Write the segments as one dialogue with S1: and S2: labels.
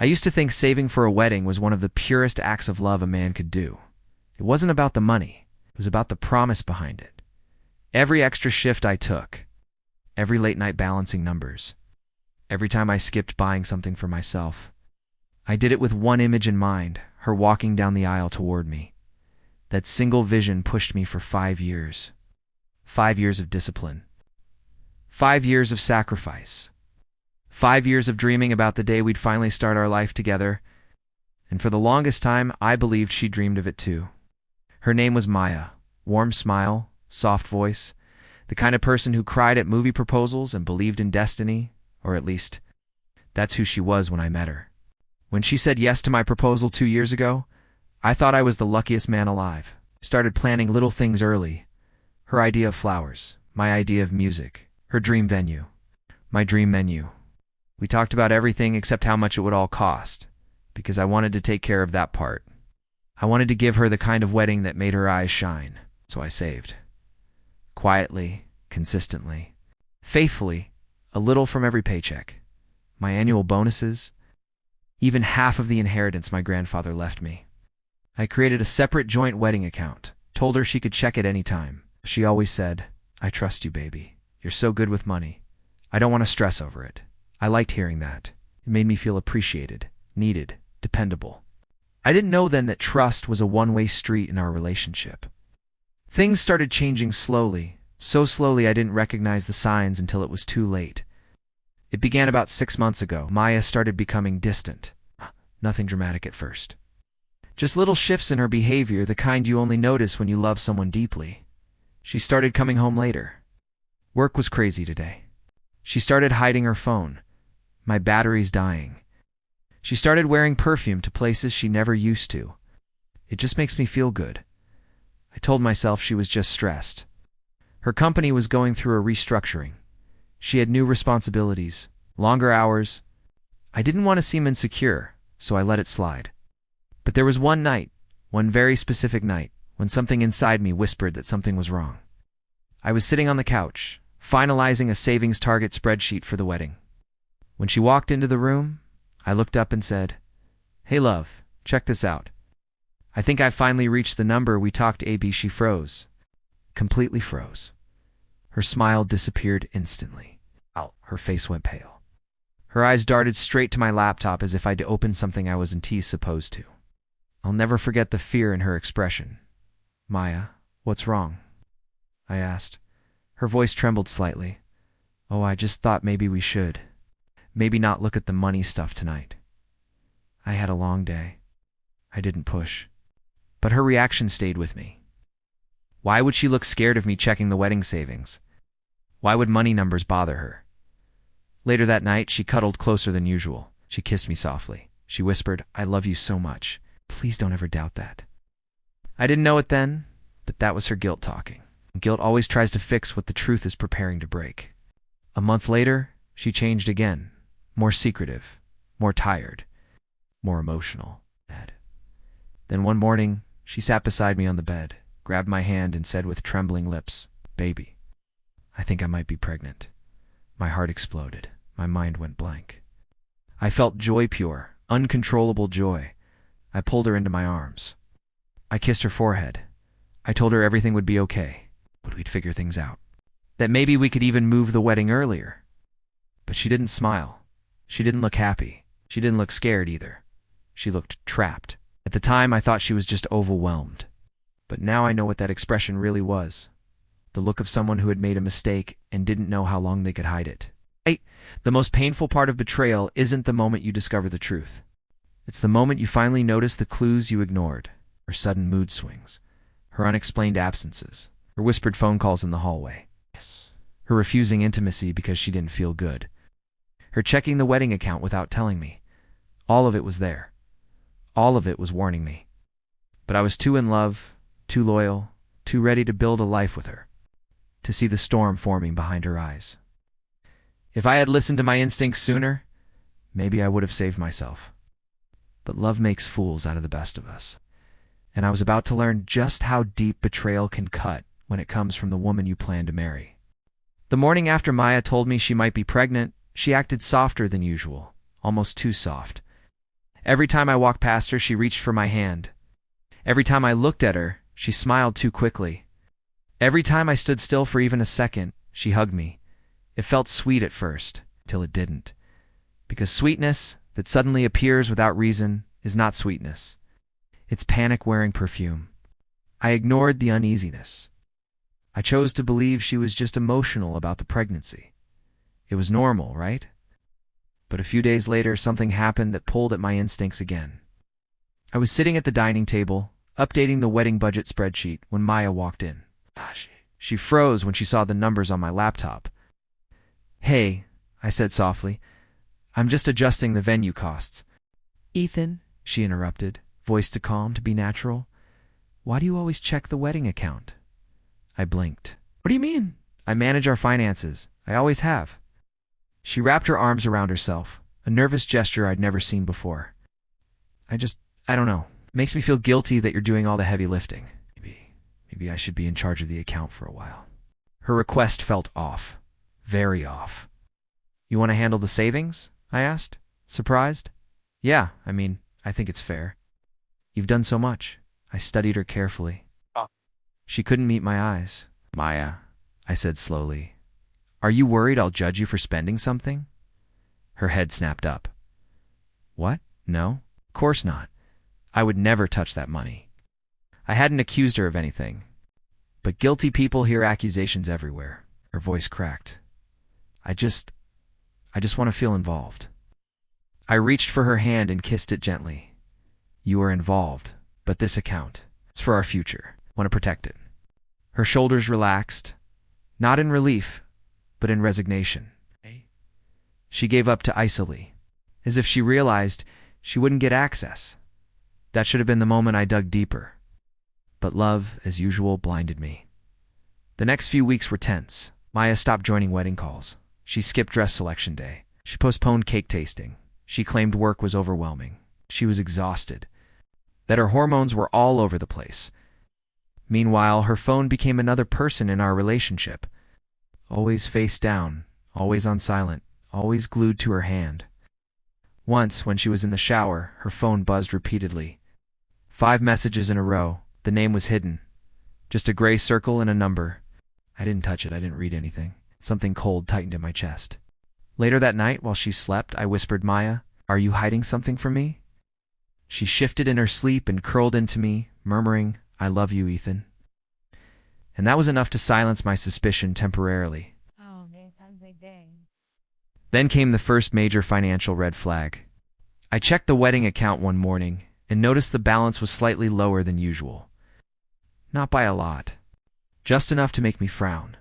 S1: I used to think saving for a wedding was one of the purest acts of love a man could do. It wasn't about the money. It was about the promise behind it. Every extra shift I took, every late night balancing numbers, every time I skipped buying something for myself, I did it with one image in mind, her walking down the aisle toward me. That single vision pushed me for 5 years. 5 years of discipline. 5 years of sacrifice. 5 years of dreaming about the day we'd finally start our life together. And for the longest time, I believed she dreamed of it too. Her name was Maya. Warm smile, soft voice. The kind of person who cried at movie proposals and believed in destiny, or at least, that's who she was when I met her. When she said yes to my proposal 2 years ago, I thought I was the luckiest man alive. Started planning little things early. Her idea of flowers, my idea of music, her dream venue, my dream menu. We talked about everything except how much it would all cost, because I wanted to take care of that part. I wanted to give her the kind of wedding that made her eyes shine, so I saved. Quietly, consistently, faithfully, a little from every paycheck. My annual bonuses, even half of the inheritance my grandfather left me. I created a separate joint wedding account, told her she could check it any time. She always said, "I trust you, baby. You're so good with money. I don't want to stress over it." I liked hearing that. It made me feel appreciated, needed, dependable. I didn't know then that trust was a one-way street in our relationship. Things started changing slowly, so slowly I didn't recognize the signs until it was too late. It began about 6 months ago. Maya started becoming distant. Nothing dramatic at first. Just little shifts in her behavior, the kind you only notice when you love someone deeply. She started coming home later. Work was crazy today. She started hiding her phone. My battery's dying. She started wearing perfume to places she never used to. It just makes me feel good. I told myself she was just stressed. Her company was going through a restructuring. She had new responsibilities, longer hours. I didn't want to seem insecure, so I let it slide. But there was one night, one very specific night, when something inside me whispered that something was wrong. I was sitting on the couch, finalizing a savings target spreadsheet for the wedding. When she walked into the room, I looked up and said, "Hey love, check this out. I think I finally reached the number we talked AB." She froze. Completely froze. Her smile disappeared instantly. Her face went pale. Her eyes darted straight to my laptop as if I'd opened something I wasn't supposed to. I'll never forget the fear in her expression. "Maya, what's wrong?" I asked. Her voice trembled slightly. "Oh, I just thought maybe we should. Maybe not look at the money stuff tonight." I had a long day. I didn't push. But her reaction stayed with me. Why would she look scared of me checking the wedding savings? Why would money numbers bother her? Later that night, she cuddled closer than usual. She kissed me softly. She whispered, "I love you so much. Please don't ever doubt that." I didn't know it then, but that was her guilt talking. Guilt always tries to fix what the truth is preparing to break. A month later, she changed again. More secretive, more tired, more emotional. Then one morning, she sat beside me on the bed, grabbed my hand and said with trembling lips, "Baby, I think I might be pregnant." My heart exploded. My mind went blank. I felt joy, pure, uncontrollable joy. I pulled her into my arms. I kissed her forehead. I told her everything would be okay, but we'd figure things out. That maybe we could even move the wedding earlier. But she didn't smile. She didn't look happy. She didn't look scared either. She looked trapped. At the time, I thought she was just overwhelmed. But now I know what that expression really was. The look of someone who had made a mistake and didn't know how long they could hide it. The most painful part of betrayal isn't the moment you discover the truth. It's the moment you finally notice the clues you ignored. Her sudden mood swings. Her unexplained absences. Her whispered phone calls in the hallway. Her refusing intimacy because she didn't feel good. Her checking the wedding account without telling me. All of it was there. All of it was warning me. But I was too in love, too loyal, too ready to build a life with her, to see the storm forming behind her eyes. If I had listened to my instincts sooner, maybe I would have saved myself. But love makes fools out of the best of us. And I was about to learn just how deep betrayal can cut when it comes from the woman you plan to marry. The morning after Maya told me she might be pregnant, she acted softer than usual, almost too soft. Every time I walked past her, she reached for my hand. Every time I looked at her, she smiled too quickly. Every time I stood still for even a second, she hugged me. It felt sweet at first, till it didn't. Because sweetness that suddenly appears without reason is not sweetness. It's panic wearing perfume. I ignored the uneasiness. I chose to believe she was just emotional about the pregnancy. It was normal, right? But a few days later, something happened that pulled at my instincts again. I was sitting at the dining table, updating the wedding budget spreadsheet, when Maya walked in. She froze when she saw the numbers on my laptop. "Hey," I said softly. "I'm just adjusting the venue costs." "Ethan," she interrupted, voice too calm to be natural. "Why do you always check the wedding account?" I blinked. "What do you mean?" "I manage our finances. I always have." She wrapped her arms around herself, a nervous gesture I'd never seen before. I don't know. It makes me feel guilty that you're doing all the heavy lifting. Maybe I should be in charge of the account for a while." Her request felt off. Very off. "You want to handle the savings?" I asked, surprised. "Yeah, I think it's fair." "You've done so much." I studied her carefully. She couldn't meet my eyes. "Maya," I said slowly, "are you worried I'll judge you for spending something?" Her head snapped up. "What? No? Of course not. I would never touch that money." I hadn't accused her of anything. But guilty people hear accusations everywhere. Her voice cracked. I just want to feel involved." I reached for her hand and kissed it gently. "You are involved, but this account, it's for our future. I want to protect it." Her shoulders relaxed, not in relief, but in resignation. She gave up to icily, as if she realized she wouldn't get access. That should have been the moment I dug deeper. But love, as usual, blinded me. The next few weeks were tense. Maya stopped joining wedding calls. She skipped dress selection day. She postponed cake tasting. She claimed work was overwhelming. She was exhausted. That her hormones were all over the place. Meanwhile, her phone became another person in our relationship. Always face down, always on silent, always glued to her hand. Once, when she was in the shower, her phone buzzed repeatedly. 5 messages in a row. The name was hidden. Just a gray circle and a number. I didn't touch it. I didn't read anything. Something cold tightened in my chest. Later that night, while she slept, I whispered, "Maya, are you hiding something from me?" She shifted in her sleep and curled into me, murmuring, "I love you, Ethan." And that was enough to silence my suspicion temporarily. Then came the first major financial red flag. I checked the wedding account one morning and noticed the balance was slightly lower than usual. Not by a lot. Just enough to make me frown.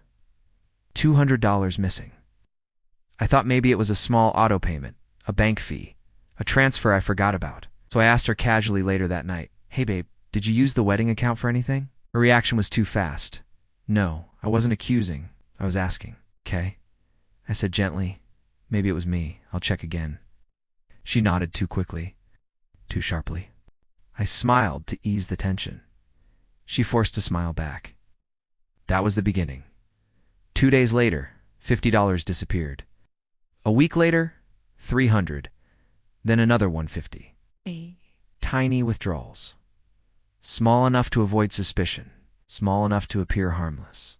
S1: $200 missing. I thought maybe it was a small auto payment, a bank fee, a transfer I forgot about. So I asked her casually later that night, "Hey babe, did you use the wedding account for anything?" Her reaction was too fast. "No, I wasn't accusing. I was asking." "Okay," I said gently. "Maybe it was me. I'll check again." She nodded too quickly, too sharply. I smiled to ease the tension. She forced a smile back. That was the beginning. 2 days later, $50 disappeared. A week later, $300. Then another $150. Tiny withdrawals. Small enough to avoid suspicion. Small enough to appear harmless.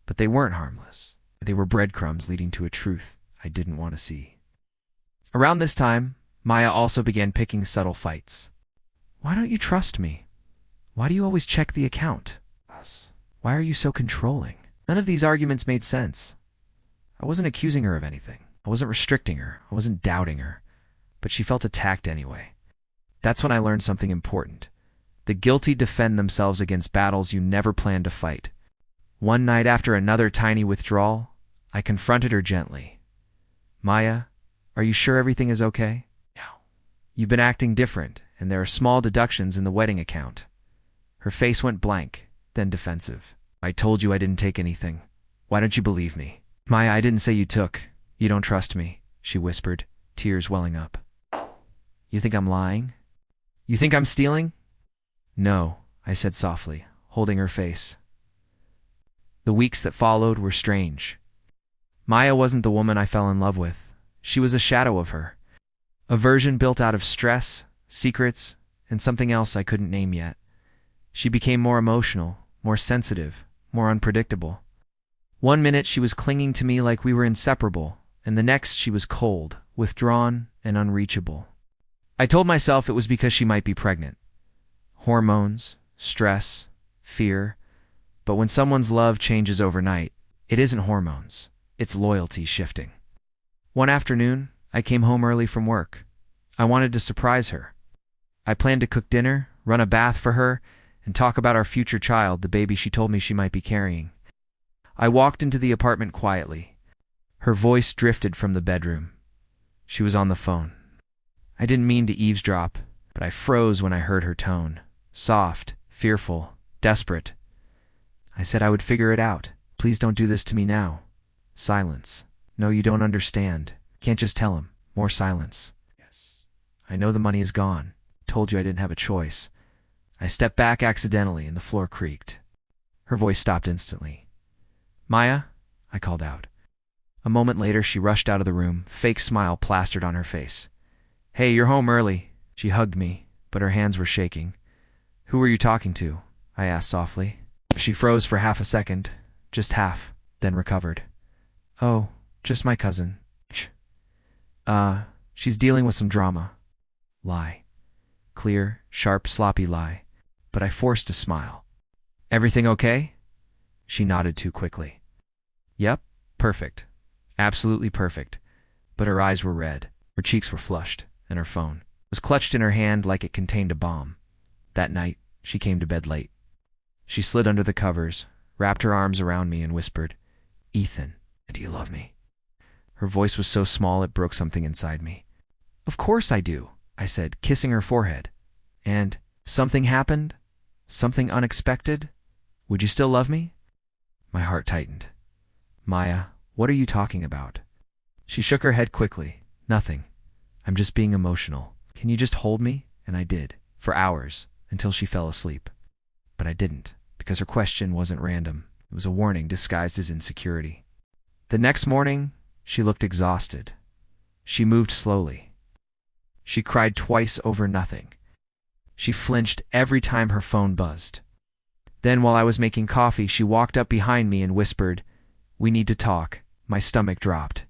S1: But they weren't harmless. They were breadcrumbs leading to a truth I didn't want to see. Around this time, Maya also began picking subtle fights. "Why don't you trust me? Why do you always check the account? Why are you so controlling?" None of these arguments made sense. I wasn't accusing her of anything. I wasn't restricting her. I wasn't doubting her. But she felt attacked anyway. That's when I learned something important. The guilty defend themselves against battles you never planned to fight. One night after another tiny withdrawal, I confronted her gently. "Maya, are you sure everything is okay?" "No." "You've been acting different, and there are small deductions in the wedding account." Her face went blank, then defensive. "I told you I didn't take anything. Why don't you believe me?" "Maya, I didn't say you took. You don't trust me," she whispered, tears welling up. "You think I'm lying? You think I'm stealing?" "No," I said softly, holding her face. The weeks that followed were strange. Maya wasn't the woman I fell in love with. She was a shadow of her. A version built out of stress, secrets, and something else I couldn't name yet. She became more emotional, more sensitive, more unpredictable. One minute she was clinging to me like we were inseparable, and the next she was cold, withdrawn, and unreachable. I told myself it was because she might be pregnant. Hormones, stress, fear. But when someone's love changes overnight, it isn't hormones, it's loyalty shifting. One afternoon, I came home early from work. I wanted to surprise her. I planned to cook dinner, run a bath for her, and talk about our future child, the baby she told me she might be carrying. I walked into the apartment quietly. Her voice drifted from the bedroom. She was on the phone. I didn't mean to eavesdrop, but I froze when I heard her tone. Soft, fearful, desperate. I said I would figure it out. Please don't do this to me now. Silence. No, you don't understand. Can't just tell him. More silence. Yes. I know the money is gone. Told you I didn't have a choice. I stepped back accidentally and the floor creaked. Her voice stopped instantly. Maya? I called out. A moment later, she rushed out of the room, fake smile plastered on her face. Hey, you're home early. She hugged me, but her hands were shaking. Who were you talking to? I asked softly. She froze for half a second, just half, then recovered. Oh, just my cousin. She's dealing with some drama. Lie. Clear, sharp, sloppy lie. But I forced a smile. Everything okay? She nodded too quickly. Yep, perfect. Absolutely perfect. But her eyes were red, her cheeks were flushed, and her phone was clutched in her hand like it contained a bomb. That night, she came to bed late. She slid under the covers, wrapped her arms around me and whispered, Ethan, do you love me? Her voice was so small it broke something inside me. Of course I do, I said, kissing her forehead. And something happened? Something unexpected? Would you still love me? My heart tightened. Maya, what are you talking about? She shook her head quickly. Nothing. I'm just being emotional. Can you just hold me? And I did, for hours, until she fell asleep. But I didn't, because her question wasn't random. It was a warning disguised as insecurity. The next morning, she looked exhausted. She moved slowly. She cried twice over nothing. She flinched every time her phone buzzed. Then, while I was making coffee, she walked up behind me and whispered, We need to talk. My stomach dropped.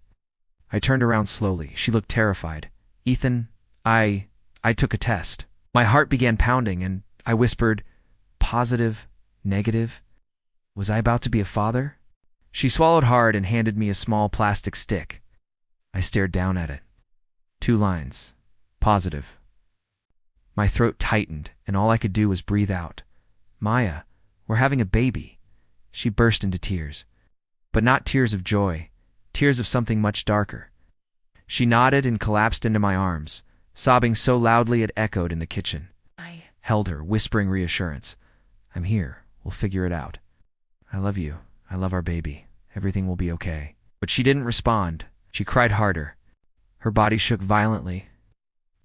S1: I turned around slowly. She looked terrified. Ethan, I took a test. My heart began pounding, and I whispered, Positive? Negative? Was I about to be a father? She swallowed hard and handed me a small plastic stick. I stared down at it. 2 lines. Positive. My throat tightened, and all I could do was breathe out. Maya, we're having a baby. She burst into tears. But not tears of joy, tears of something much darker. She nodded and collapsed into my arms, sobbing so loudly it echoed in the kitchen. I held her, whispering reassurance. I'm here. We'll figure it out. I love you. I love our baby. Everything will be okay. But she didn't respond. She cried harder. Her body shook violently.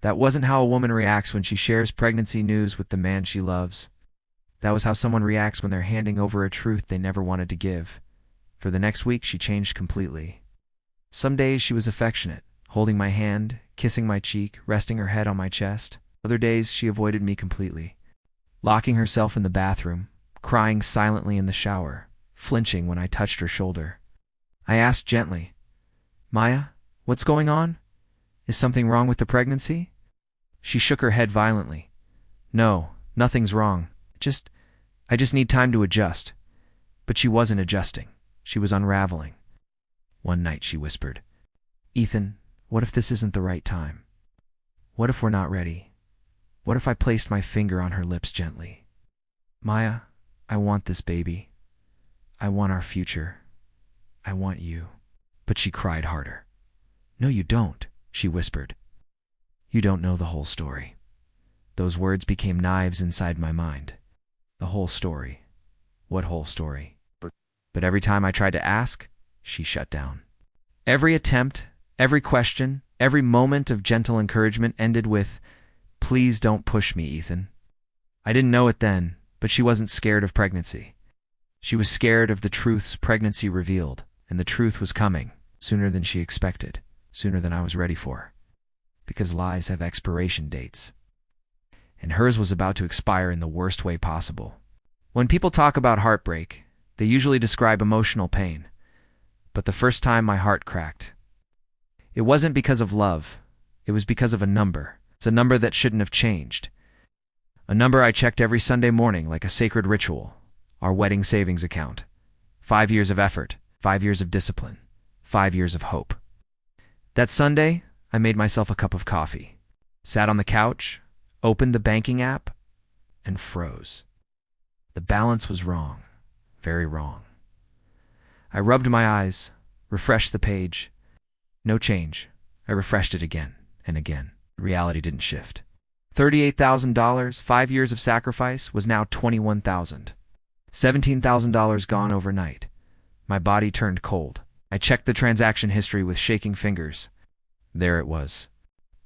S1: That wasn't how a woman reacts when she shares pregnancy news with the man she loves. That was how someone reacts when they're handing over a truth they never wanted to give. For the next week, she changed completely. Some days she was affectionate, holding my hand, kissing my cheek, resting her head on my chest. Other days she avoided me completely, locking herself in the bathroom, crying silently in the shower, flinching when I touched her shoulder. I asked gently, Maya, what's going on? Is something wrong with the pregnancy? She shook her head violently. No, nothing's wrong. I just need time to adjust. But she wasn't adjusting. She was unraveling. One night she whispered, Ethan, what if this isn't the right time? What if we're not ready? What if I placed my finger on her lips gently? Maya, I want this baby. I want our future. I want you. But she cried harder. No, you don't, she whispered. You don't know the whole story. Those words became knives inside my mind. The whole story. What whole story? But every time I tried to ask, she shut down. Every attempt, every question, every moment of gentle encouragement ended with, Please don't push me, Ethan. I didn't know it then, but she wasn't scared of pregnancy. She was scared of the truths pregnancy revealed, and the truth was coming, sooner than she expected, sooner than I was ready for. because lies have expiration dates. And hers was about to expire in the worst way possible. When people talk about heartbreak, they usually describe emotional pain. But the first time my heart cracked, it wasn't because of love. It was because of a number. It's a number that shouldn't have changed. A number I checked every Sunday morning like a sacred ritual. Our wedding savings account. 5 years of effort, 5 years of discipline, 5 years of hope. That Sunday, I made myself a cup of coffee, sat on the couch, opened the banking app, and froze. The balance was wrong, very wrong. I rubbed my eyes, refreshed the page. No change. I refreshed it again and again. Reality didn't shift. $38,000, 5 years of sacrifice, was now $21,000. $17,000 gone overnight. My body turned cold. I checked the transaction history with shaking fingers. There it was.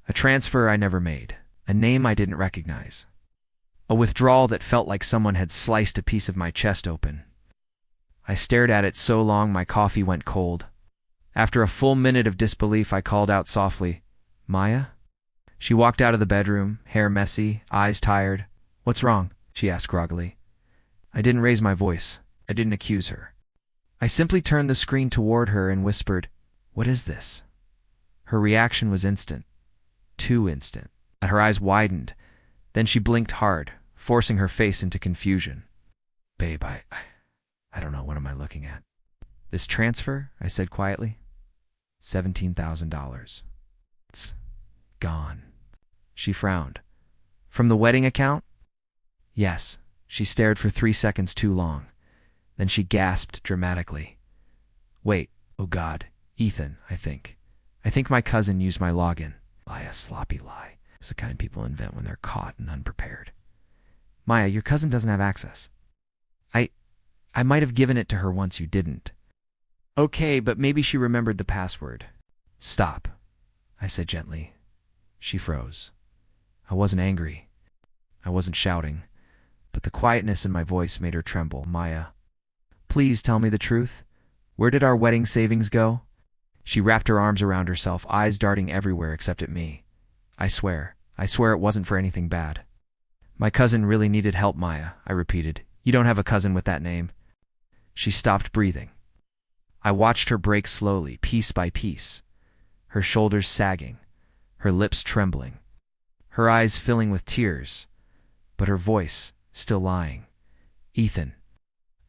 S1: A transfer I never made. A name I didn't recognize. A withdrawal that felt like someone had sliced a piece of my chest open. I stared at it so long my coffee went cold. After a full minute of disbelief, I called out softly, "Maya?" She walked out of the bedroom, hair messy, eyes tired. "What's wrong?" she asked groggily. I didn't raise my voice. I didn't accuse her. I simply turned the screen toward her and whispered, "What is this?" Her reaction was instant. Too instant. Her eyes widened. Then she blinked hard, forcing her face into confusion. "Babe, I don't know. What am I looking at?" "This transfer," I said quietly. $17,000. It's gone. She frowned. "From the wedding account?" "Yes." She stared for 3 seconds too long. Then she gasped dramatically. "Wait, oh God, Ethan, I think my cousin used my login." Lie, a sloppy lie. It's the kind people invent when they're caught and unprepared. "Maya, your cousin doesn't have access." I might have given it to her once you didn't." "Okay, but maybe she remembered the password." "Stop," I said gently. She froze. I wasn't angry. I wasn't shouting. But the quietness in my voice made her tremble. "Maya, please tell me the truth. Where did our wedding savings go?" She wrapped her arms around herself, eyes darting everywhere except at me. I swear it wasn't for anything bad." "My cousin really needed help, Maya," I repeated. "You don't have a cousin with that name." She stopped breathing. I watched her break slowly, piece by piece, her shoulders sagging, her lips trembling, her eyes filling with tears, but her voice still lying. "Ethan,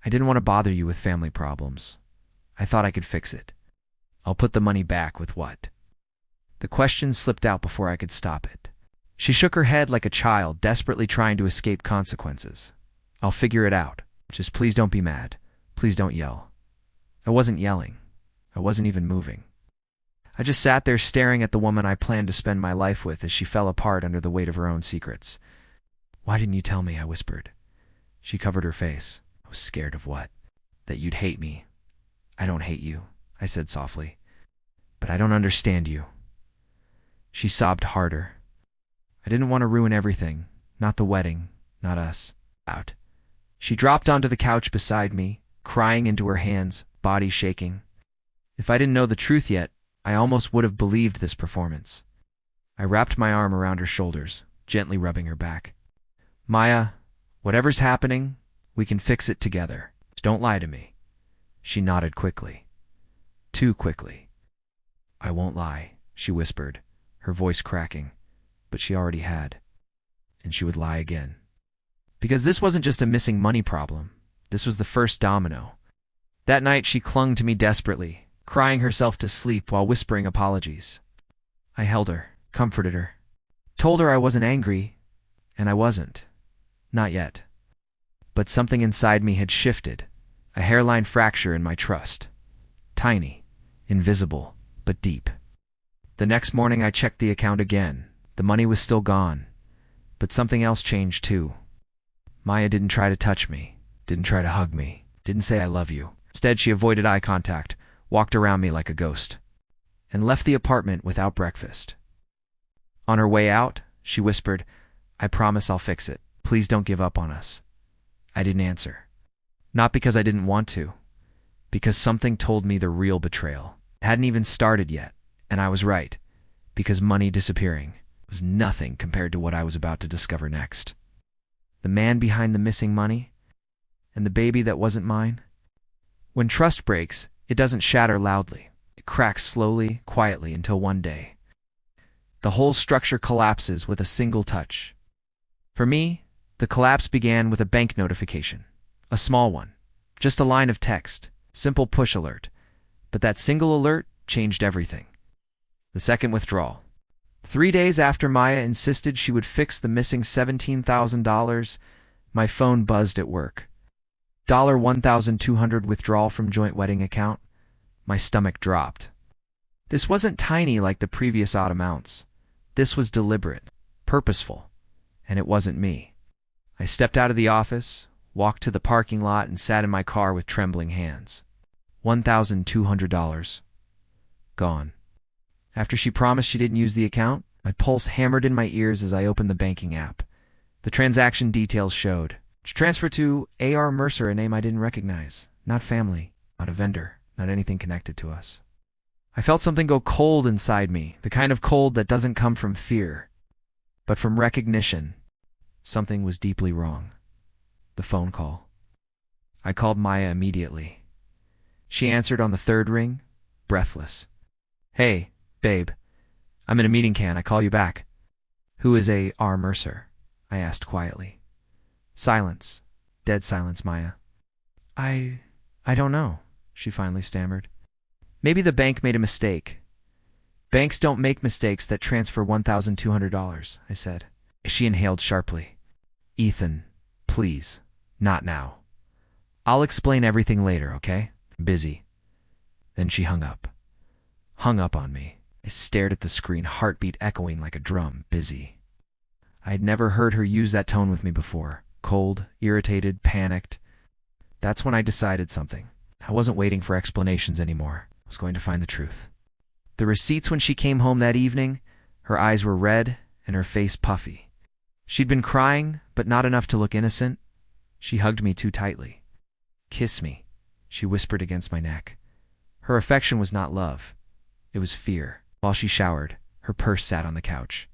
S1: I didn't want to bother you with family problems. I thought I could fix it. I'll put the money back with what?" The question slipped out before I could stop it. She shook her head like a child desperately trying to escape consequences. "I'll figure it out. Just please don't be mad. Please don't yell." I wasn't yelling. I wasn't even moving. I just sat there staring at the woman I planned to spend my life with as she fell apart under the weight of her own secrets. "Why didn't you tell me?" I whispered. She covered her face. "I was scared of what?" "That you'd hate me." "I don't hate you," I said softly. "But I don't understand you." She sobbed harder. "I didn't want to ruin everything. Not the wedding. Not us." Out. She dropped onto the couch beside me, crying into her hands, body shaking. If I didn't know the truth yet, I almost would have believed this performance. I wrapped my arm around her shoulders, gently rubbing her back. "Maya, whatever's happening, we can fix it together. Don't lie to me." She nodded quickly. Too quickly. "I won't lie," she whispered, her voice cracking, but she already had. And she would lie again. Because this wasn't just a missing money problem. This was the first domino. That night she clung to me desperately, crying herself to sleep while whispering apologies. I held her, comforted her, told her I wasn't angry, and I wasn't. Not yet. But something inside me had shifted, a hairline fracture in my trust. Tiny, invisible, but deep. The next morning I checked the account again. The money was still gone. But something else changed too. Maya didn't try to touch me, didn't try to hug me, didn't say I love you. Instead, she avoided eye contact, walked around me like a ghost, and left the apartment without breakfast. On her way out, she whispered, "I promise I'll fix it. Please don't give up on us." I didn't answer. Not because I didn't want to, because something told me the real betrayal. It hadn't even started yet, and I was right. because money disappearing was nothing compared to what I was about to discover next. The man behind the missing money, and the baby that wasn't mine. When trust breaks, it doesn't shatter loudly. It cracks slowly, quietly, until one day the whole structure collapses with a single touch. For me, the collapse began with a bank notification. A small one. Just a line of text. Simple push alert. But that single alert changed everything. The second withdrawal. 3 days after Maya insisted she would fix the missing $17,000, my phone buzzed at work. $1,200 withdrawal from joint wedding account. My stomach dropped. This wasn't tiny like the previous odd amounts. This was deliberate, purposeful, and it wasn't me. I stepped out of the office, walked to the parking lot, and sat in my car with trembling hands. $1,200. Gone. After she promised she didn't use the account, my pulse hammered in my ears as I opened the banking app. The transaction details showed. Transfer to A.R. Mercer, a name I didn't recognize. Not family, not a vendor, not anything connected to us. I felt something go cold inside me, the kind of cold that doesn't come from fear, but from recognition. Something was deeply wrong. The phone call. I called Maya immediately. She answered on the third ring, breathless. "Hey, babe. I'm in a meeting, can I call you back?" "Who is A.R. Mercer?" I asked quietly. Silence. Dead silence, Maya. I don't know," she finally stammered. "Maybe the bank made a mistake." "Banks don't make mistakes that transfer $1,200, I said. She inhaled sharply. "Ethan, please, not now. I'll explain everything later, okay? Busy." Then she hung up. Hung up on me. I stared at the screen, heartbeat echoing like a drum. Busy. I had never heard her use that tone with me before. Cold, irritated, panicked. That's when I decided something. I wasn't waiting for explanations anymore. I was going to find the truth. The receipts when she came home that evening, her eyes were red and her face puffy. She'd been crying, but not enough to look innocent. She hugged me too tightly. "Kiss me," she whispered against my neck. Her affection was not love. It was fear. While she showered, her purse sat on the couch.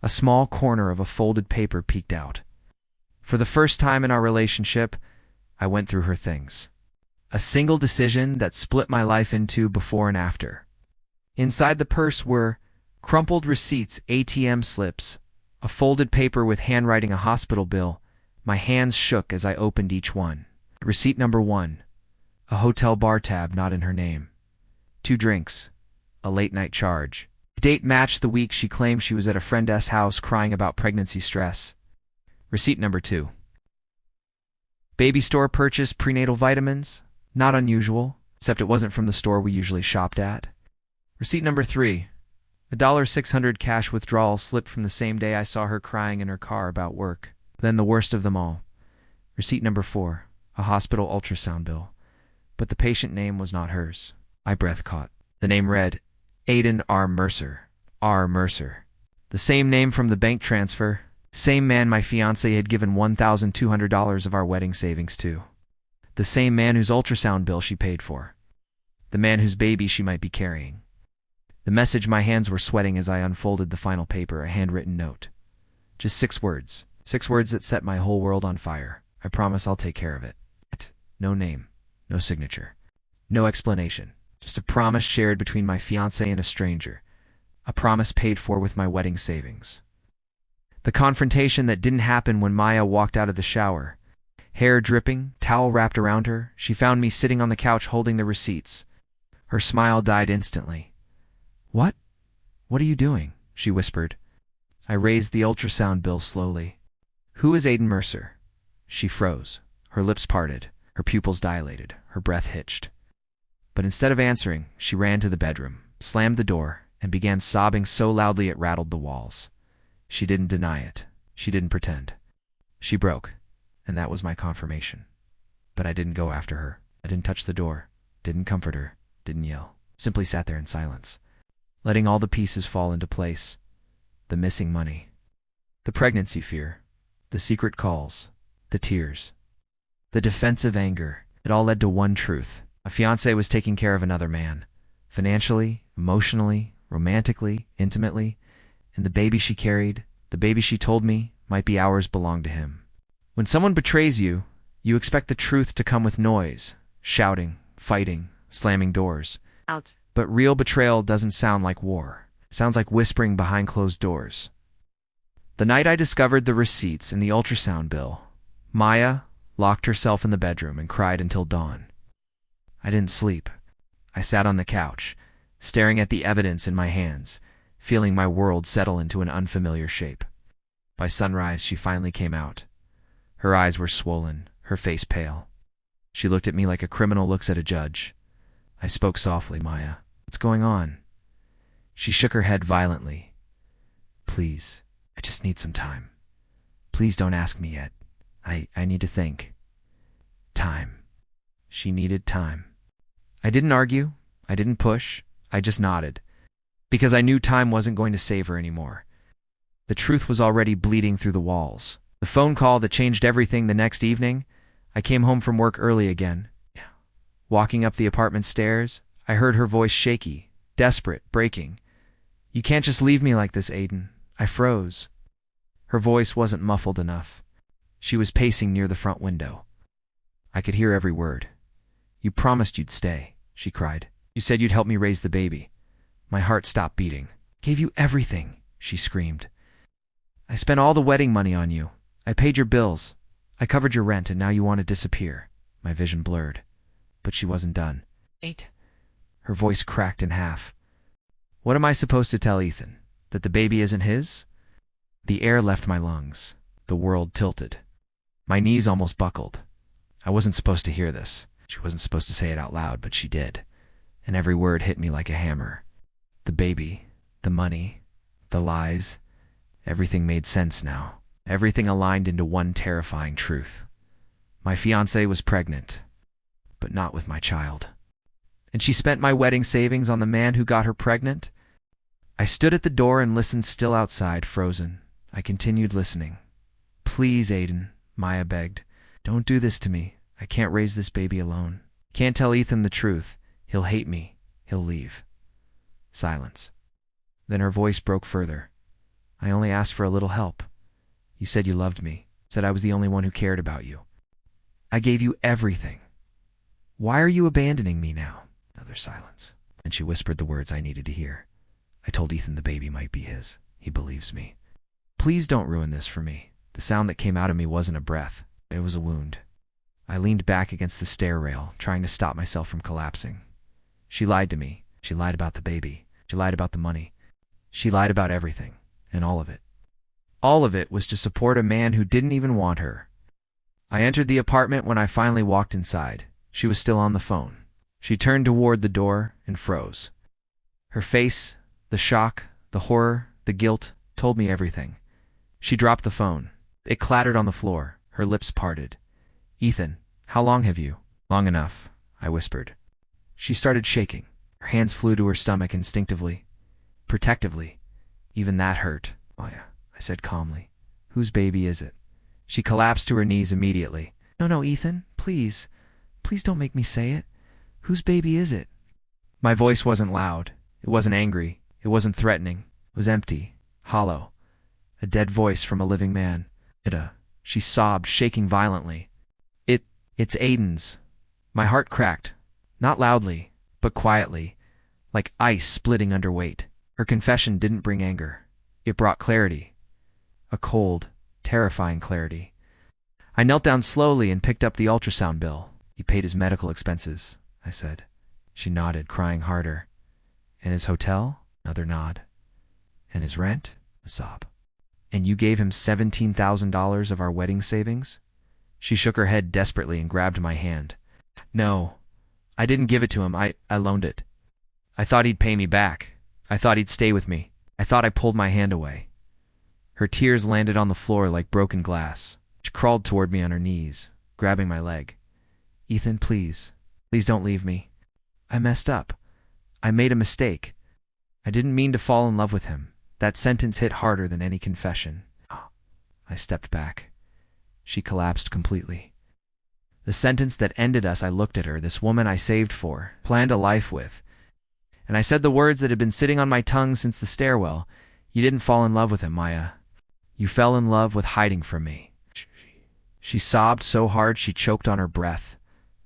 S1: A small corner of a folded paper peeked out. For the first time in our relationship, I went through her things. A single decision that split my life into before and after. Inside the purse were crumpled receipts, ATM slips, a folded paper with handwriting, a hospital bill. My hands shook as I opened each one. Receipt number 1, a hotel bar tab not in her name. 2 drinks, a late-night charge. Date matched the week she claimed she was at a friend's house crying about pregnancy stress. Receipt number 2. Baby store purchase prenatal vitamins. Not unusual, except it wasn't from the store we usually shopped at. Receipt number 3. A $600 cash withdrawal slip from the same day I saw her crying in her car about work. Then the worst of them all. Receipt number 4. A hospital ultrasound bill. But the patient name was not hers. My breath caught. The name read, Aiden R. Mercer. R. Mercer. The same name from the bank transfer. Same man my fiancée had given $1,200 of our wedding savings to. The same man whose ultrasound bill she paid for. The man whose baby she might be carrying. The message, my hands were sweating as I unfolded the final paper, a handwritten note. Just 6 words. 6 words that set my whole world on fire. I promise I'll take care of it. No name. No signature. No explanation. Just a promise shared between my fiancé and a stranger. A promise paid for with my wedding savings. The confrontation that didn't happen when Maya walked out of the shower. Hair dripping, towel wrapped around her, she found me sitting on the couch holding the receipts. Her smile died instantly. "What? What are you doing?" she whispered. I raised the ultrasound bill slowly. "Who is Aiden Mercer?" She froze. Her lips parted. Her pupils dilated. Her breath hitched. But instead of answering, she ran to the bedroom, slammed the door, and began sobbing so loudly it rattled the walls. She didn't deny it. She didn't pretend. She broke, and that was my confirmation. But I didn't go after her. I didn't touch the door, didn't comfort her, didn't yell. Simply sat there in silence, letting all the pieces fall into place. The missing money. The pregnancy fear. The secret calls. The tears. The defensive anger. It all led to one truth. My fiancé was taking care of another man. Financially, emotionally, romantically, intimately, and the baby she carried, the baby she told me, might be ours, belonged to him. When someone betrays you, you expect the truth to come with noise, shouting, fighting, slamming doors.
S2: Out.
S1: But real betrayal doesn't sound like war. It sounds like whispering behind closed doors. The night I discovered the receipts and the ultrasound bill, Maya locked herself in the bedroom and cried until dawn. I didn't sleep. I sat on the couch, staring at the evidence in my hands, feeling my world settle into an unfamiliar shape. By sunrise, she finally came out. Her eyes were swollen, her face pale. She looked at me like a criminal looks at a judge. I spoke softly. Maya, what's going on? She shook her head violently. Please, I just need some time. Please don't ask me yet. I need to think. Time. She needed time. I didn't argue. I didn't push. I just nodded. Because I knew time wasn't going to save her anymore. The truth was already bleeding through the walls. The phone call that changed everything. The next evening, I came home from work early again. Walking up the apartment stairs, I heard her voice shaky, desperate, breaking. You can't just leave me like this, Aiden. I froze. Her voice wasn't muffled enough. She was pacing near the front window. I could hear every word. You promised you'd stay, she cried. You said you'd help me raise the baby. My heart stopped beating. Gave you everything, she screamed. I spent all the wedding money on you. I paid your bills. I covered your rent, and now you want to disappear. My vision blurred. But she wasn't done.
S2: 8.
S1: Her voice cracked in half. What am I supposed to tell Ethan? That the baby isn't his? The air left my lungs. The world tilted. My knees almost buckled. I wasn't supposed to hear this. She wasn't supposed to say it out loud, but she did. And every word hit me like a hammer. The baby, the money, the lies, everything made sense now. Everything aligned into one terrifying truth. My fiancée was pregnant, but not with my child. And she spent my wedding savings on the man who got her pregnant? I stood at the door and listened, still outside, frozen. I continued listening. Please, Aiden, Maya begged. Don't do this to me. I can't raise this baby alone. Can't tell Ethan the truth. He'll hate me. He'll leave. Silence. Then her voice broke further. I only asked for a little help. You said you loved me. Said I was the only one who cared about you. I gave you everything. Why are you abandoning me now? Another silence. And she whispered the words I needed to hear. I told Ethan the baby might be his. He believes me. Please don't ruin this for me. The sound that came out of me wasn't a breath. It was a wound. I leaned back against the stair rail, trying to stop myself from collapsing. She lied to me. She lied about the baby. She lied about the money. She lied about everything, and all of it. All of it was to support a man who didn't even want her. I entered the apartment. When I finally walked inside, she was still on the phone. She turned toward the door and froze. Her face, the shock, the horror, the guilt, told me everything. She dropped the phone. It clattered on the floor. Her lips parted. Ethan, how long have you? Long enough, I whispered. She started shaking. Her hands flew to her stomach instinctively, protectively. Even that hurt. Maya, I said calmly. Whose baby is it? She collapsed to her knees immediately. No, Ethan, please. Please don't make me say it. Whose baby is it? My voice wasn't loud. It wasn't angry. It wasn't threatening. It was empty, hollow. A dead voice from a living man. She sobbed, shaking violently. It's Aiden's. My heart cracked. Not loudly, but quietly, like ice splitting under weight. Her confession didn't bring anger. It brought clarity. A cold, terrifying clarity. I knelt down slowly and picked up the ultrasound bill. He paid his medical expenses, I said. She nodded, crying harder. And his hotel? Another nod. And his rent? A sob. And you gave him $17,000 of our wedding savings? She shook her head desperately and grabbed my hand. No, I didn't give it to him. I loaned it. I thought he'd pay me back. I thought he'd stay with me. I thought. I pulled my hand away. Her tears landed on the floor like broken glass. She crawled toward me on her knees, grabbing my leg. Ethan, please. Please don't leave me. I messed up. I made a mistake. I didn't mean to fall in love with him. That sentence hit harder than any confession. I stepped back. She collapsed completely. The sentence that ended us. I looked at her, this woman I saved for, planned a life with, And I said the words that had been sitting on my tongue since the stairwell. You didn't fall in love with him, Maya. You fell in love with hiding from me. She sobbed so hard she choked on her breath.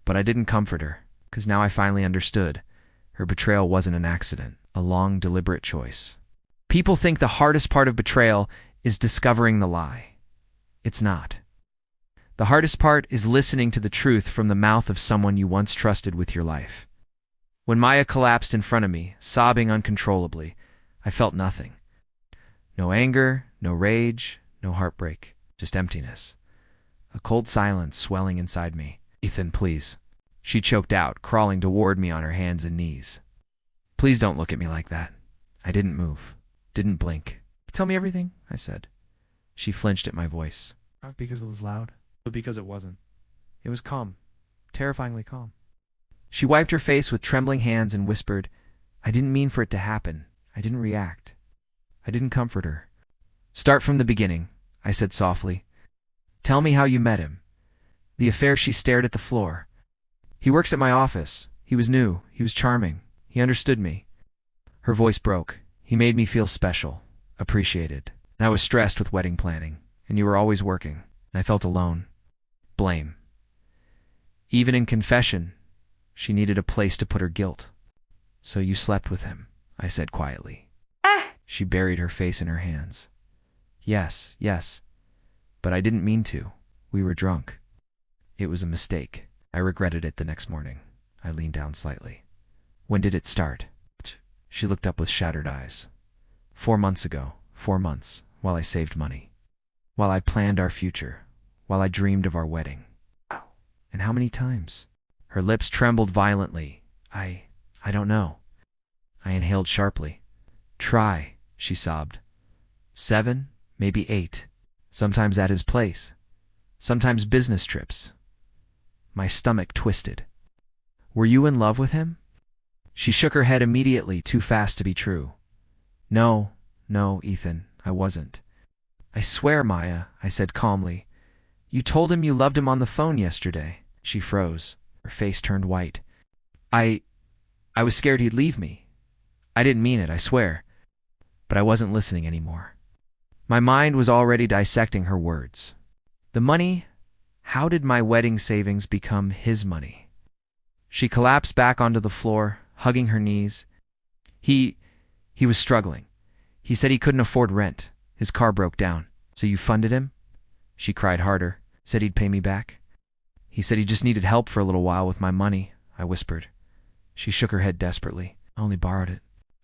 S1: But I didn't comfort her, because now I finally understood. Her betrayal wasn't an accident, a long, deliberate choice. People think the hardest part of betrayal is discovering the lie. It's not. The hardest part is listening to the truth from the mouth of someone you once trusted with your life. When Maya collapsed in front of me, sobbing uncontrollably, I felt nothing. No anger, no rage, no heartbreak, just emptiness. A cold silence swelling inside me. Ethan, please. She choked out, crawling toward me on her hands and knees. Please don't look at me like that. I didn't move, didn't blink. Tell me everything, I said. She flinched at my voice. Not because it was loud, but because it wasn't. It was calm, terrifyingly calm. She wiped her face with trembling hands and whispered, I didn't mean for it to happen. I didn't react. I didn't comfort her. Start from the beginning, I said softly. Tell me how you met him. The affair. She stared at the floor. He works at my office. He was new. He was charming. He understood me. Her voice broke. He made me feel special, appreciated. And I was stressed with wedding planning. And you were always working. And I felt alone. Blame. Even in confession, she needed a place to put her guilt. So you slept with him, I said quietly. She buried her face in her hands. Yes, yes. But I didn't mean to. We were drunk. It was a mistake. I regretted it the next morning. I leaned down slightly. When did it start? She looked up with shattered eyes. 4 months ago. 4 months, while I saved money. While I planned our future. While I dreamed of our wedding. And how many times? Her lips trembled violently. I don't know. I inhaled sharply. Try, she sobbed. 7, maybe 8. Sometimes at his place. Sometimes business trips. My stomach twisted. Were you in love with him? She shook her head immediately, too fast to be true. No, Ethan, I wasn't. I swear, Maya, I said calmly. You told him you loved him on the phone yesterday. She froze. Her face turned white. I was scared he'd leave me. I didn't mean it, I swear. But I wasn't listening anymore. My mind was already dissecting her words. The money? How did my wedding savings become his money? She collapsed back onto the floor, hugging her knees. He was struggling. He said he couldn't afford rent. His car broke down. So you funded him? She cried harder. Said he'd pay me back. He said he just needed help for a little while with my money, I whispered. She shook her head desperately. I only borrowed it.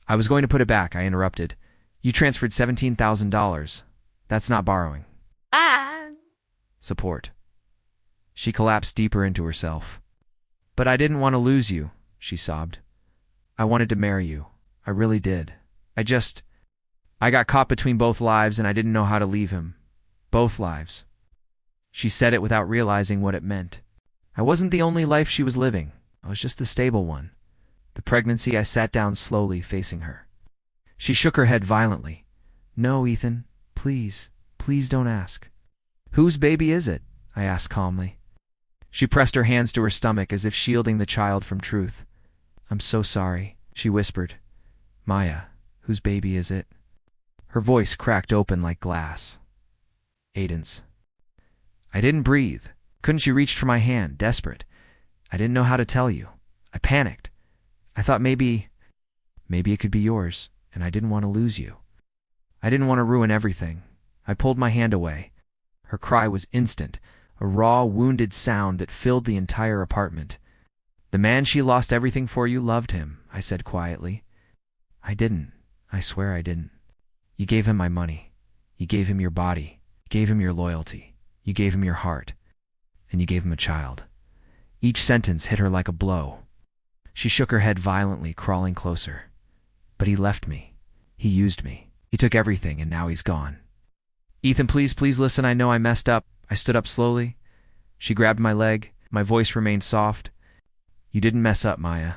S1: I was going to put it back, I interrupted. You transferred $17,000. That's not borrowing. Support. She collapsed deeper into herself. But I didn't want to lose you, she sobbed. I wanted to marry you. I really did. I got caught between both lives and I didn't know how to leave him. Both lives. She said it without realizing what it meant. I wasn't the only life she was living. I was just the stable one. The pregnancy. I sat down slowly, facing her. She shook her head violently. No, Ethan, please don't ask. Whose baby is it? I asked calmly. She pressed her hands to her stomach as if shielding the child from truth. I'm so sorry, she whispered. Maya, whose baby is it? Her voice cracked open like glass. Aiden's. I didn't breathe. Couldn't. She reached for my hand, desperate. I didn't know how to tell you. I panicked. I thought maybe it could be yours, and I didn't want to lose you. I didn't want to ruin everything. I pulled my hand away. Her cry was instant, a raw, wounded sound that filled the entire apartment. The man she lost everything for, you loved him, I said quietly. I didn't. I swear I didn't. You gave him my money. You gave him your body. You gave him your loyalty. You gave him your heart. And you gave him a child. Each sentence hit her like a blow. She shook her head violently, crawling closer. But he left me. He used me. He took everything, and now he's gone. Ethan, please listen. I know I messed up. I stood up slowly. She grabbed my leg. My voice remained soft. You didn't mess up, Maya.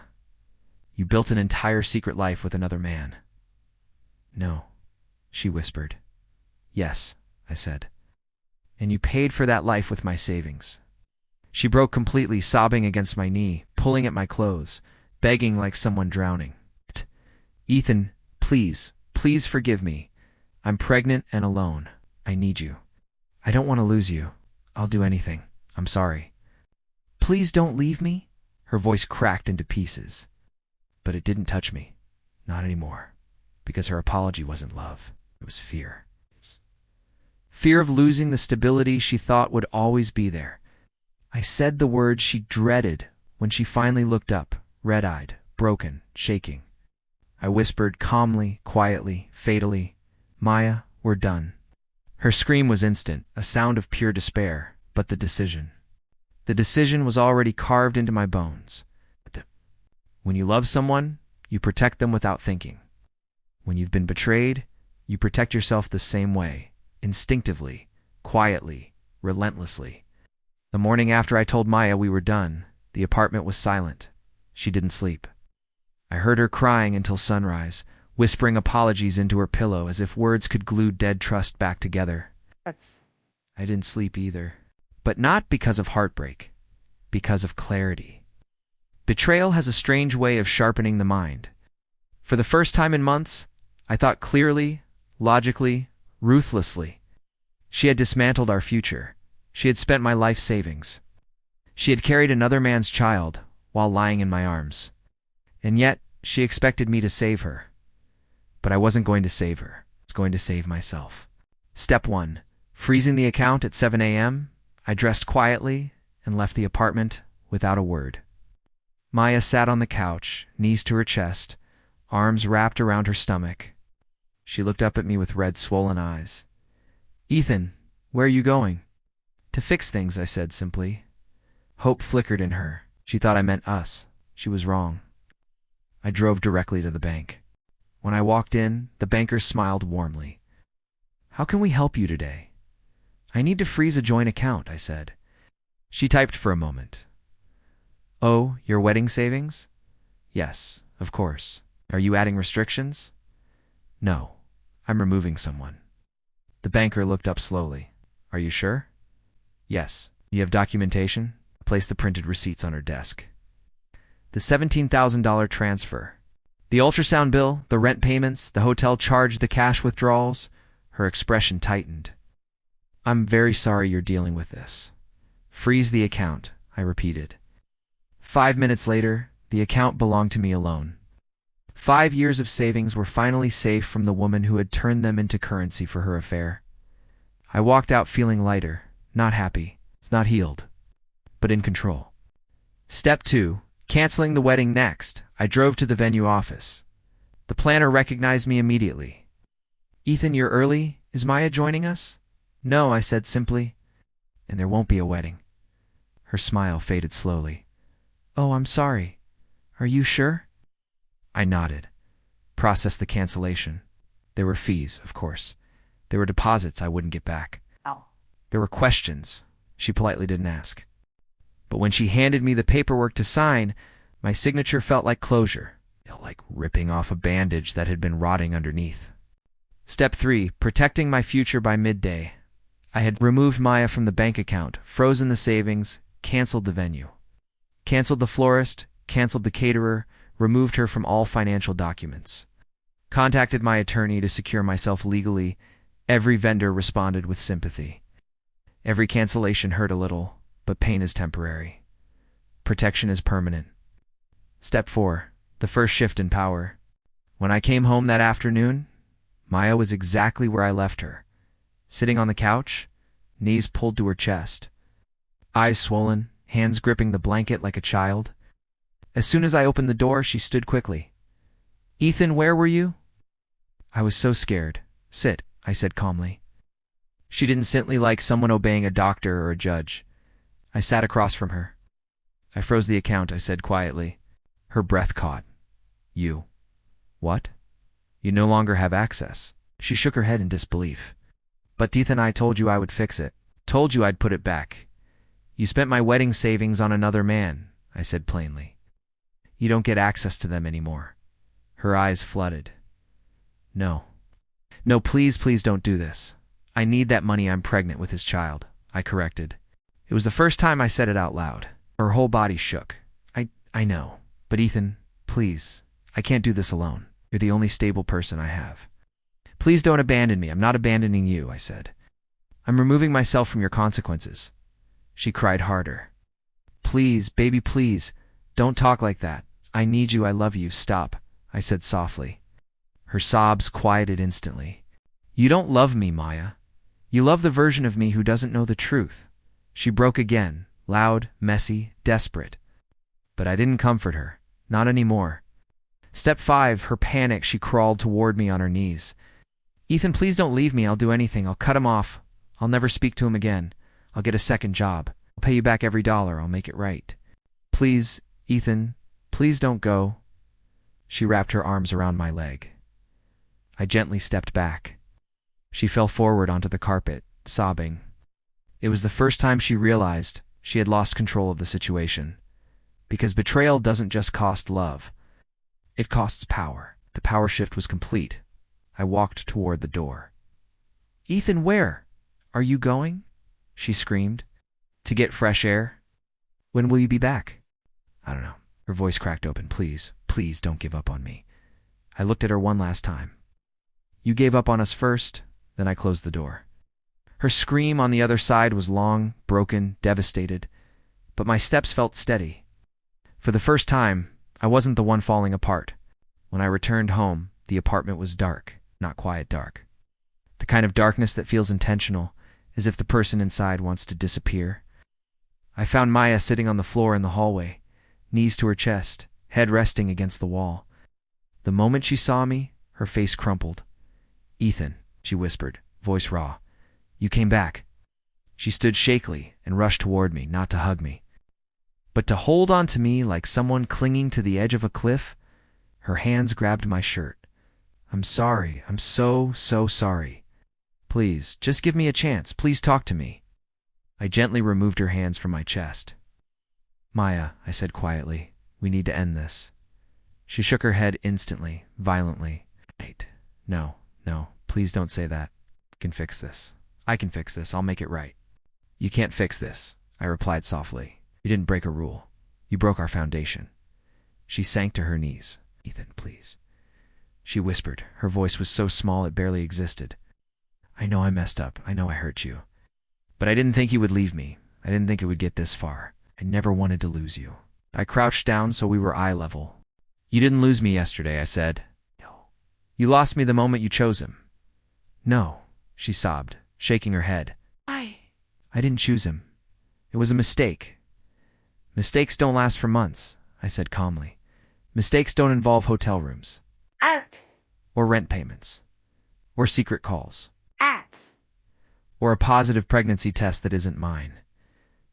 S1: You built an entire secret life with another man. No, she whispered. Yes, I said. And you paid for that life with my savings. She broke completely, sobbing against my knee, pulling at my clothes, begging like someone drowning. Ethan, please, please forgive me. I'm pregnant and alone. I need you. I don't want to lose you. I'll do anything. I'm sorry. Please don't leave me. Her voice cracked into pieces. But it didn't touch me. Not anymore. Because her apology wasn't love. It was fear. Fear of losing the stability she thought would always be there. I said the words she dreaded when she finally looked up, red-eyed, broken, shaking. I whispered calmly, quietly, fatally, "Maya, we're done." Her scream was instant, a sound of pure despair, but the decision was already carved into my bones. When you love someone, you protect them without thinking. When you've been betrayed, you protect yourself the same way, instinctively, quietly, relentlessly. The morning after I told Maya we were done, the apartment was silent. She didn't sleep. I heard her crying until sunrise, whispering apologies into her pillow as if words could glue dead trust back together. I didn't sleep either. But not because of heartbreak, because of clarity. Betrayal has a strange way of sharpening the mind. For the first time in months, I thought clearly, logically, ruthlessly. She had dismantled our future. She had spent my life savings. She had carried another man's child while lying in my arms. And yet, she expected me to save her. But I wasn't going to save her. I was going to save myself. Step 1. Freezing the account at 7 a.m., I dressed quietly and left the apartment without a word. Maya sat on the couch, knees to her chest, arms wrapped around her stomach. She looked up at me with red, swollen eyes. "Ethan, where are you going?" "To fix things," I said simply. Hope flickered in her. She thought I meant us. She was wrong. I drove directly to the bank. When I walked in, the banker smiled warmly. "How can we help you today?" "I need to freeze a joint account," I said. She typed for a moment. "Oh, your wedding savings?" "Yes, of course. Are you adding restrictions?" "No, I'm removing someone." The banker looked up slowly. "Are you sure?" "Yes. You have documentation?" I placed the printed receipts on her desk. The $17,000 transfer. The ultrasound bill, the rent payments, the hotel charge, the cash withdrawals. Her expression tightened. "I'm very sorry you're dealing with this." "Freeze the account," I repeated. 5 minutes later, the account belonged to me alone. 5 years of savings were finally safe from the woman who had turned them into currency for her affair. I walked out feeling lighter, not happy, not healed, but in control. Step 2. Canceling the wedding next, I drove to the venue office. The planner recognized me immediately. "Ethan, you're early. Is Maya joining us?" "No," I said simply. "And there won't be a wedding." Her smile faded slowly. "Oh, I'm sorry. Are you sure?" I nodded. Processed the cancellation. There were fees, of course. There were deposits I wouldn't get back. There were questions she politely didn't ask. But when she handed me the paperwork to sign, my signature felt like closure, like ripping off a bandage that had been rotting underneath. Step 3. Protecting my future by midday. I had removed Maya from the bank account, frozen the savings, canceled the venue. Canceled the florist, canceled the caterer, removed her from all financial documents. Contacted my attorney to secure myself legally. Every vendor responded with sympathy. Every cancellation hurt a little, but pain is temporary. Protection is permanent. Step 4. The first shift in power. When I came home that afternoon, Maya was exactly where I left her. Sitting on the couch, knees pulled to her chest. Eyes swollen, hands gripping the blanket like a child. As soon as I opened the door, she stood quickly. "Ethan, where were you?" I was so scared. "Sit," I said calmly. She didn't sit like someone obeying a doctor or a judge. I sat across from her. "I froze the account," I said quietly. Her breath caught. "You? What? You no longer have access." She shook her head in disbelief. "But Ethan, I told you I would fix it. Told you I'd put it back. You spent my wedding savings on another man," I said plainly. "You don't get access to them anymore." Her eyes flooded. No. "No, please, please don't do this. I need that money. I'm pregnant with his child," I corrected. It was the first time I said it out loud. Her whole body shook. I know. But Ethan, please, I can't do this alone." You're the only stable person I have. Please don't abandon me. I'm not abandoning you, I said. I'm removing myself from your consequences. She cried harder. Please, baby, please. Don't talk like that. I need you. I love you. Stop, I said softly. Her sobs quieted instantly. You don't love me, Maya. You love the version of me who doesn't know the truth. She broke again, loud, messy, desperate. But I didn't comfort her. Not anymore. Step 5, her panic, she crawled toward me on her knees. Ethan, please don't leave me. I'll do anything. I'll cut him off. I'll never speak to him again. I'll get a second job. I'll pay you back every dollar. I'll make it right. Please, Ethan, please don't go. She wrapped her arms around my leg. I gently stepped back. She fell forward onto the carpet, sobbing. It was the first time she realized she had lost control of the situation. Because betrayal doesn't just cost love. It costs power. The power shift was complete. I walked toward the door. Ethan, where? Are you going? She screamed. To get fresh air? When will you be back? I don't know. Her voice cracked open. Please, please don't give up on me. I looked at her one last time. You gave up on us first, then I closed the door. Her scream on the other side was long, broken, devastated, but my steps felt steady. For the first time, I wasn't the one falling apart. When I returned home, the apartment was dark, not quiet dark. The kind of darkness that feels intentional, as if the person inside wants to disappear. I found Maya sitting on the floor in the hallway, knees to her chest, head resting against the wall. The moment she saw me, her face crumpled. Ethan, she whispered, voice raw. You came back. She stood shakily and rushed toward me, not to hug me, but to hold on to me like someone clinging to the edge of a cliff. Her hands grabbed my shirt. I'm sorry. I'm so sorry. Please, just give me a chance. Please talk to me. I gently removed her hands from my chest. Maya, I said quietly, we need to end this. She shook her head instantly, violently. Wait, no, please don't say that. I can fix this. I can fix this. I'll make it right. You can't fix this, I replied softly. You didn't break a rule. You broke our foundation. She sank to her knees. Ethan, please. She whispered. Her voice was so small it barely existed. I know I messed up. I know I hurt you. But I didn't think you would leave me. I didn't think it would get this far. I never wanted to lose you. I crouched down so we were eye level. You didn't lose me yesterday, I said. No. You lost me the moment you chose him. No, she sobbed, shaking her head. I didn't choose him. It was a mistake. Mistakes don't last for months, I said calmly. Mistakes don't involve hotel rooms.
S2: Out.
S1: Or rent payments. Or secret calls.
S2: At.
S1: Or a positive pregnancy test that isn't mine.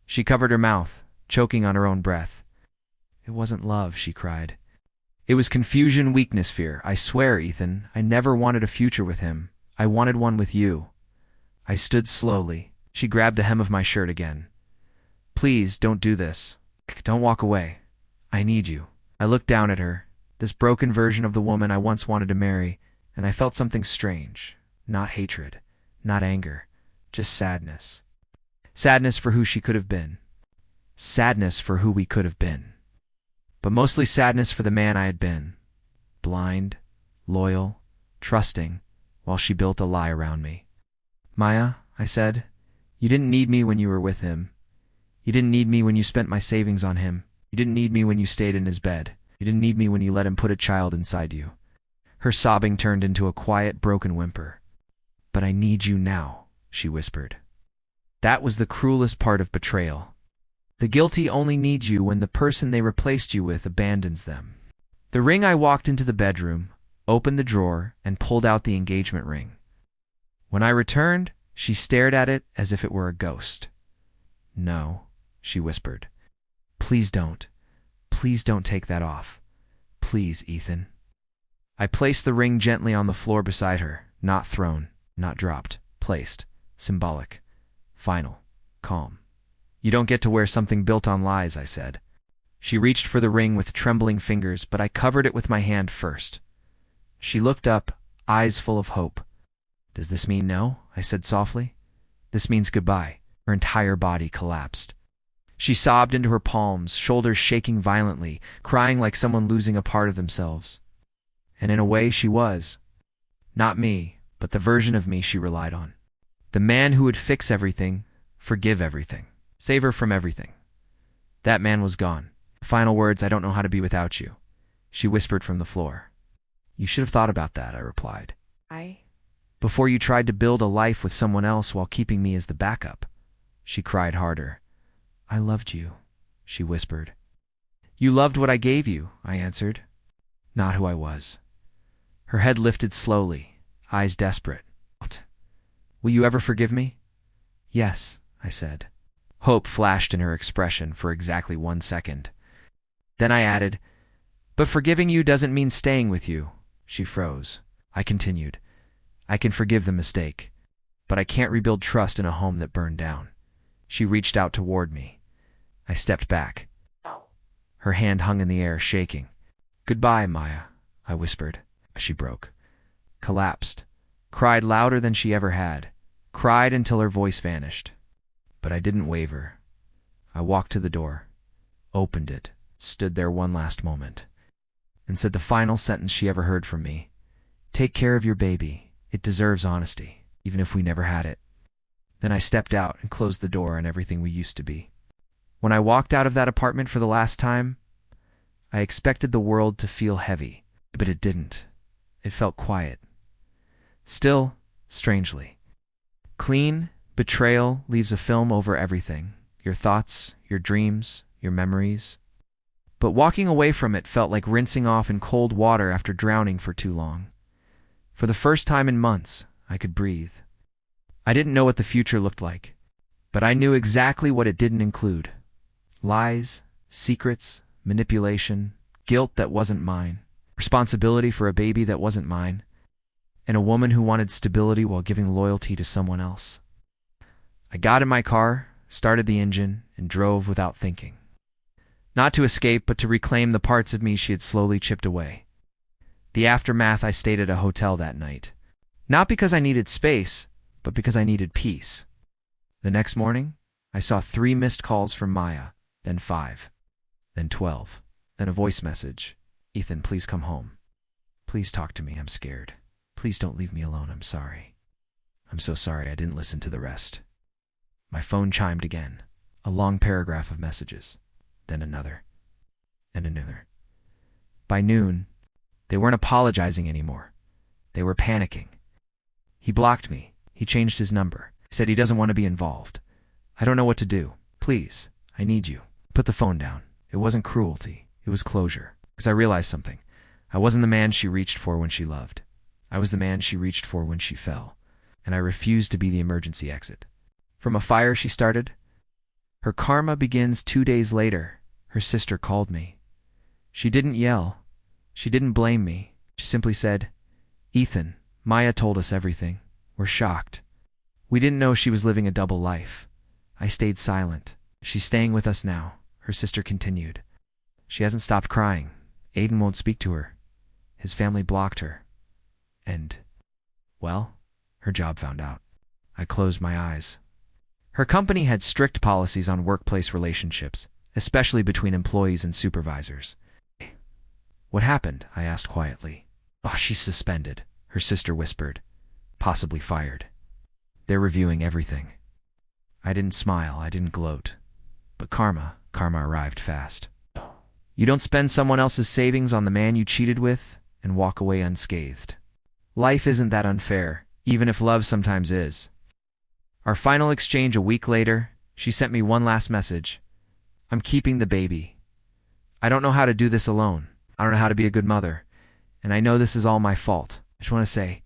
S1: She covered her mouth, choking on her own breath. It wasn't love, she cried. It was confusion, weakness, fear. I swear, Ethan, I never wanted a future with him. I wanted one with you. I stood slowly. She grabbed the hem of my shirt again. Please, don't do this. Don't walk away. I need you. I looked down at her, this broken version of the woman I once wanted to marry, and I felt something strange. Not hatred, not anger, just sadness. Sadness for who she could have been. Sadness for who we could have been. But mostly sadness for the man I had been. Blind, loyal, trusting, while she built a lie around me. Maya, I said, you didn't need me when you were with him. You didn't need me when you spent my savings on him. You didn't need me when you stayed in his bed. You didn't need me when you let him put a child inside you. Her sobbing turned into a quiet, broken whimper. But I need you now, she whispered. That was the cruelest part of betrayal. The guilty only need you when the person they replaced you with abandons them. The ring. I walked into the bedroom, opened the drawer, and pulled out the engagement ring. When I returned, she stared at it as if it were a ghost. No, she whispered. Please don't. Please don't take that off. Please, Ethan. I placed the ring gently on the floor beside her, not thrown, not dropped, placed, symbolic, final, calm. You don't get to wear something built on lies, I said. She reached for the ring with trembling fingers, but I covered it with my hand first. She looked up, eyes full of hope. Does this mean no? I said softly. This means goodbye. Her entire body collapsed. She sobbed into her palms, shoulders shaking violently, crying like someone losing a part of themselves. And in a way, she was. Not me, but the version of me she relied on. The man who would fix everything, forgive everything, save her from everything. That man was gone. Final words, I don't know how to be without you, she whispered from the floor. You should have thought about that, I replied. Before you tried to build a life with someone else while keeping me as the backup. She cried harder. I loved you, she whispered. You loved what I gave you, I answered. Not who I was. Her head lifted slowly, eyes desperate. Will you ever forgive me? Yes, I said. Hope flashed in her expression for exactly 1 second. Then I added, but forgiving you doesn't mean staying with you. She froze. I continued, I can forgive the mistake, but I can't rebuild trust in a home that burned down. She reached out toward me. I stepped back. Her hand hung in the air, shaking. Goodbye, Maya, I whispered. She broke, collapsed, cried louder than she ever had, cried until her voice vanished. But I didn't waver. I walked to the door, opened it, stood there one last moment, and said the final sentence she ever heard from me. Take care of your baby. It deserves honesty, even if we never had it. Then I stepped out and closed the door on everything we used to be. When I walked out of that apartment for the last time, I expected the world to feel heavy, but it didn't. It felt quiet. Still, strangely. Clean, betrayal leaves a film over everything. Your thoughts, your dreams, your memories. But walking away from it felt like rinsing off in cold water after drowning for too long. For the first time in months, I could breathe. I didn't know what the future looked like, but I knew exactly what it didn't include. Lies, secrets, manipulation, guilt that wasn't mine, responsibility for a baby that wasn't mine, and a woman who wanted stability while giving loyalty to someone else. I got in my car, started the engine, and drove without thinking. Not to escape, but to reclaim the parts of me she had slowly chipped away. The aftermath, I stayed at a hotel that night. Not because I needed space, but because I needed peace. The next morning, I saw 3 missed calls from Maya, then 5, then 12, then a voice message. Ethan, please come home. Please talk to me, I'm scared. Please don't leave me alone, I'm sorry. I'm so sorry I didn't listen to the rest. My phone chimed again, a long paragraph of messages, then another, and another. By noon, they weren't apologizing anymore. They were panicking. He blocked me. He changed his number. He said he doesn't want to be involved. I don't know what to do. Please, I need you. Put the phone down. It wasn't cruelty. It was closure. Because I realized something. I wasn't the man she reached for when she loved. I was the man she reached for when she fell. And I refused to be the emergency exit. From a fire she started. Her karma begins 2 days later. Her sister called me. She didn't yell. She didn't blame me. She simply said, Ethan, Maya told us everything. We're shocked. We didn't know she was living a double life. I stayed silent. She's staying with us now, her sister continued. She hasn't stopped crying. Aiden won't speak to her. His family blocked her. And, well, her job found out. I closed my eyes. Her company had strict policies on workplace relationships, especially between employees and supervisors. What happened? I asked quietly. Oh, she's suspended, her sister whispered. Possibly fired. They're reviewing everything. I didn't smile, I didn't gloat. But karma arrived fast. You don't spend someone else's savings on the man you cheated with and walk away unscathed. Life isn't that unfair, even if love sometimes is. Our final exchange a week later, she sent me one last message. I'm keeping the baby. I don't know how to do this alone. I don't know how to be a good mother. And I know this is all my fault. I just want to say,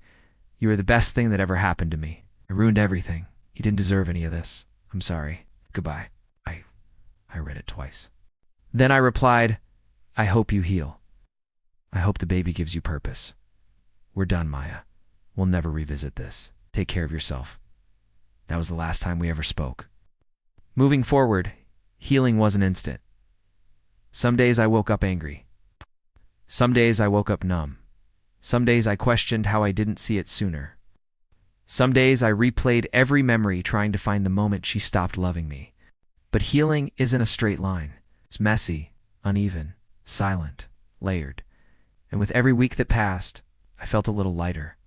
S1: you were the best thing that ever happened to me. I ruined everything. You didn't deserve any of this. I'm sorry. Goodbye. I read it twice. Then I replied, I hope you heal. I hope the baby gives you purpose. We're done, Maya. We'll never revisit this. Take care of yourself. That was the last time we ever spoke. Moving forward, healing wasn't instant. Some days I woke up angry. Some days I woke up numb. Some days I questioned how I didn't see it sooner. Some days I replayed every memory trying to find the moment she stopped loving me. But healing isn't a straight line. It's messy, uneven, silent, layered. And with every week that passed, I felt a little lighter.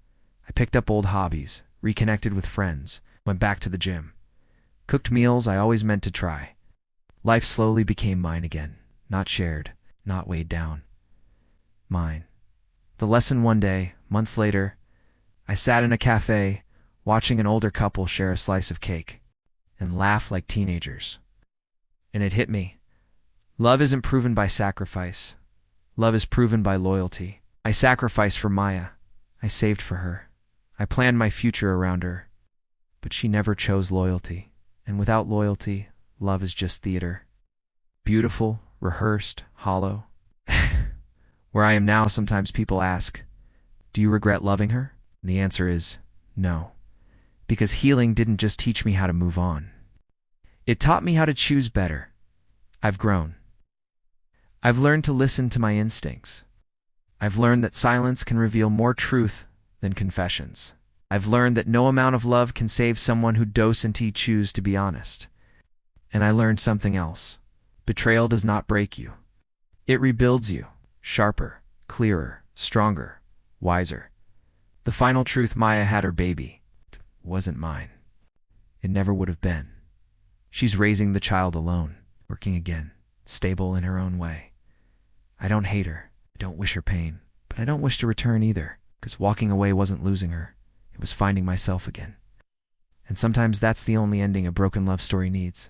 S1: I picked up old hobbies, reconnected with friends, went back to the gym. Cooked meals I always meant to try. Life slowly became mine again, not shared, not weighed down. Mine. The lesson one day, months later, I sat in a cafe, watching an older couple share a slice of cake, and laugh like teenagers. And it hit me. Love isn't proven by sacrifice. Love is proven by loyalty. I sacrificed for Maya. I saved for her. I planned my future around her. But she never chose loyalty. And without loyalty, love is just theater. Beautiful, rehearsed, hollow. Where I am now, sometimes people ask, do you regret loving her? And the answer is no. Because healing didn't just teach me how to move on. It taught me how to choose better. I've grown. I've learned to listen to my instincts. I've learned that silence can reveal more truth than confessions. I've learned that no amount of love can save someone who doesn't choose to be honest. And I learned something else. Betrayal does not break you. It rebuilds you, sharper, clearer, stronger, wiser. The final truth: Maya had her baby. It wasn't mine. It never would have been. She's raising the child alone, working again, stable in her own way. I don't hate her. I don't wish her pain. But I don't wish to return either, because walking away wasn't losing her. It was finding myself again. And sometimes that's the only ending a broken love story needs.